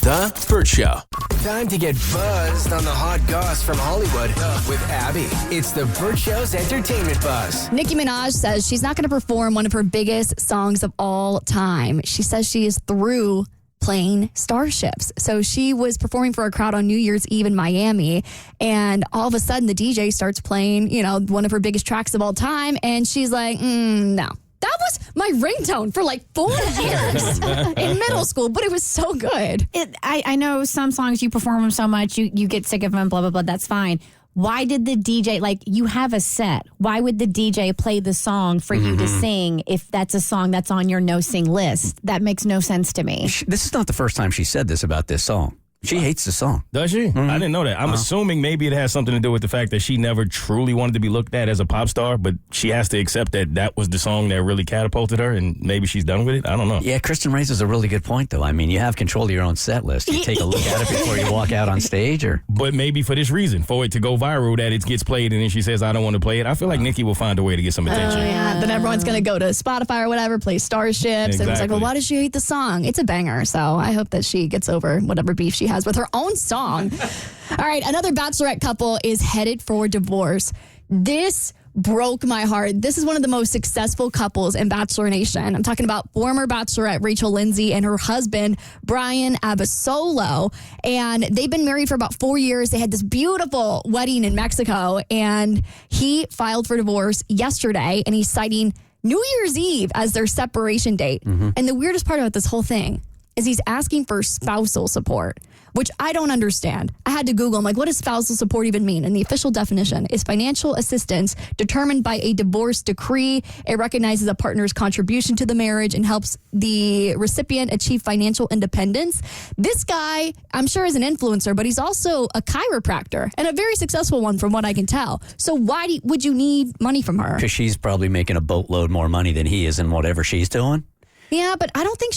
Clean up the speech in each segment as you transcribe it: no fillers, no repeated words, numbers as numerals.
The Bert Show. Time to get buzzed on the hot goss from Hollywood with Abby. It's the Bert Show's entertainment buzz. Nicki Minaj says she's not going to perform one of her biggest songs of all time. She says she is through playing Starships. So she was performing for a crowd on New Year's Eve in Miami, and all of a sudden the DJ starts playing, one of her biggest tracks of all time, and she's like, no. That was my ringtone for like 4 years in middle school, but it was so good. I know some songs you perform them so much, you get sick of them, blah, blah, blah. That's fine. Why did the DJ, you have a set. Why would the DJ play the song for you to sing if that's a song that's on your no-sing list? That makes no sense to me. This is not the first time she said this about this song. She hates the song. Does she? I didn't know that. I'm assuming maybe it has something to do with the fact that she never truly wanted to be looked at as a pop star, but she has to accept that was the song that really catapulted her, and maybe she's done with it. I don't know. Yeah, Kristen raises a really good point, though. I mean, you have control of your own set list. You take a look at it before you walk out on stage, or... But maybe for this reason, for it to go viral, that it gets played, and then she says, I don't want to play it. I feel like Nicki will find a way to get some attention. Yeah, then everyone's going to go to Spotify or whatever, play Starships, and it's like, well, why does she hate the song? It's a banger, so I hope that she gets over whatever beef she has with her own song. All right, another Bachelorette couple is headed for divorce. This broke my heart. This is one of the most successful couples in Bachelor Nation. I'm talking about former Bachelorette Rachel Lindsay and her husband, Brian Abasolo. And they've been married for about 4 years. They had this beautiful wedding in Mexico, and he filed for divorce yesterday, and he's citing New Year's Eve as their separation date. And the weirdest part about this whole thing is he's asking for spousal support, which I don't understand. I had to Google. I'm like, what does spousal support even mean? And the official definition is financial assistance determined by a divorce decree. It recognizes a partner's contribution to the marriage and helps the recipient achieve financial independence. This guy, I'm sure, is an influencer, but he's also a chiropractor, and a very successful one from what I can tell. So why would you need money from her? Because she's probably making a boatload more money than he is in whatever she's doing. Yeah, but I don't think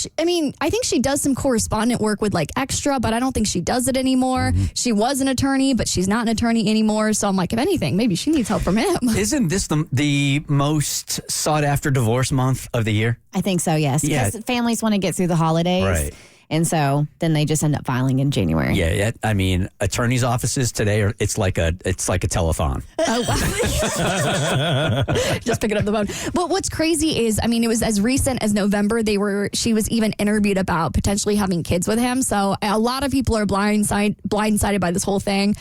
I think she does some correspondent work with Extra, but I don't think she does it anymore. She was an attorney, but she's not an attorney anymore. So I'm like, if anything, maybe she needs help from him. Isn't this the most sought after divorce month of the year? I think so, yes. Because families want to get through the holidays. Right. And so then they just end up filing in January. Yeah. I mean, attorneys' offices today it's like a telethon. Oh, wow. Just picking up the phone. But what's crazy is, it was as recent as November. She was even interviewed about potentially having kids with him. So a lot of people are blindsided by this whole thing.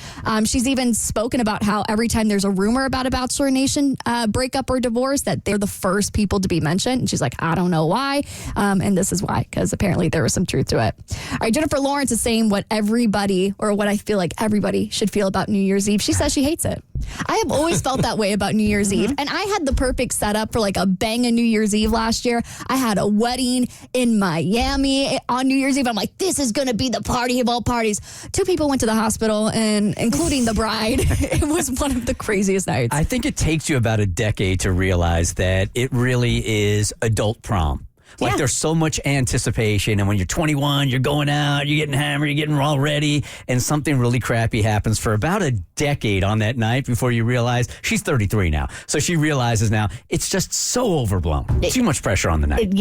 She's even spoken about how every time there's a rumor about a Bachelor Nation breakup or divorce, that they're the first people to be mentioned. And she's like, I don't know why. And this is why, because apparently there was some truth to it. All right, Jennifer Lawrence is saying what everybody, or what I feel like everybody should feel about New Year's Eve. She says she hates it. I have always felt that way about New Year's Eve. And I had the perfect setup for a banging New Year's Eve last year. I had a wedding in Miami on New Year's Eve. I'm like, this is going to be the party of all parties. 2 people went to the hospital, and including the bride. It was one of the craziest nights. I think it takes you about a decade to realize that it really is adult prom. There's so much anticipation, and when you're 21, you're going out, you're getting hammered, you're getting all ready, and something really crappy happens for about a decade on that night before you realize she's 33 now. So she realizes now it's just so overblown. Too much pressure on the night.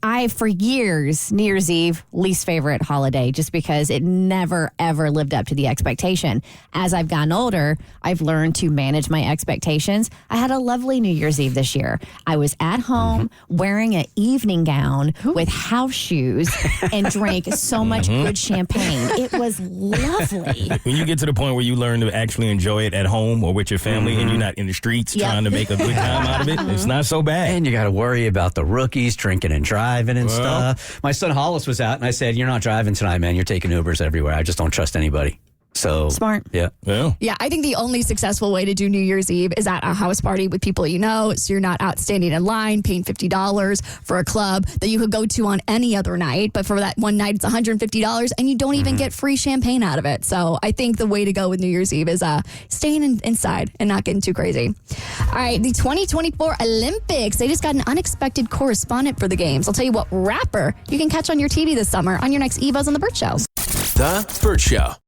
I for years, New Year's Eve, least favorite holiday, just because it never, ever lived up to the expectation. As I've gotten older, I've learned to manage my expectations. I had a lovely New Year's Eve this year. I was at home wearing an evening gown with house shoes and drank so much good champagne. It was lovely. When you get to the point where you learn to actually enjoy it at home or with your family, and you're not in the streets trying to make a good time out of it, it's not so bad. And you got to worry about the rookies drinking and driving and stuff. My son Hollis was out, and I said, you're not driving tonight, man. You're taking Ubers everywhere. I just don't trust anybody. So smart. Yeah. Yeah, I think the only successful way to do New Year's Eve is at a house party with people you know, so you're not out standing in line paying $50 for a club that you could go to on any other night, but for that one night it's $150 and you don't even get free champagne out of it. So I think the way to go with New Year's Eve is staying inside and not getting too crazy. All right, the 2024 Olympics, they just got an unexpected correspondent for the games. I'll tell you what rapper you can catch on your TV this summer on your next E-Buzz on The Bert Show. The Bert Show.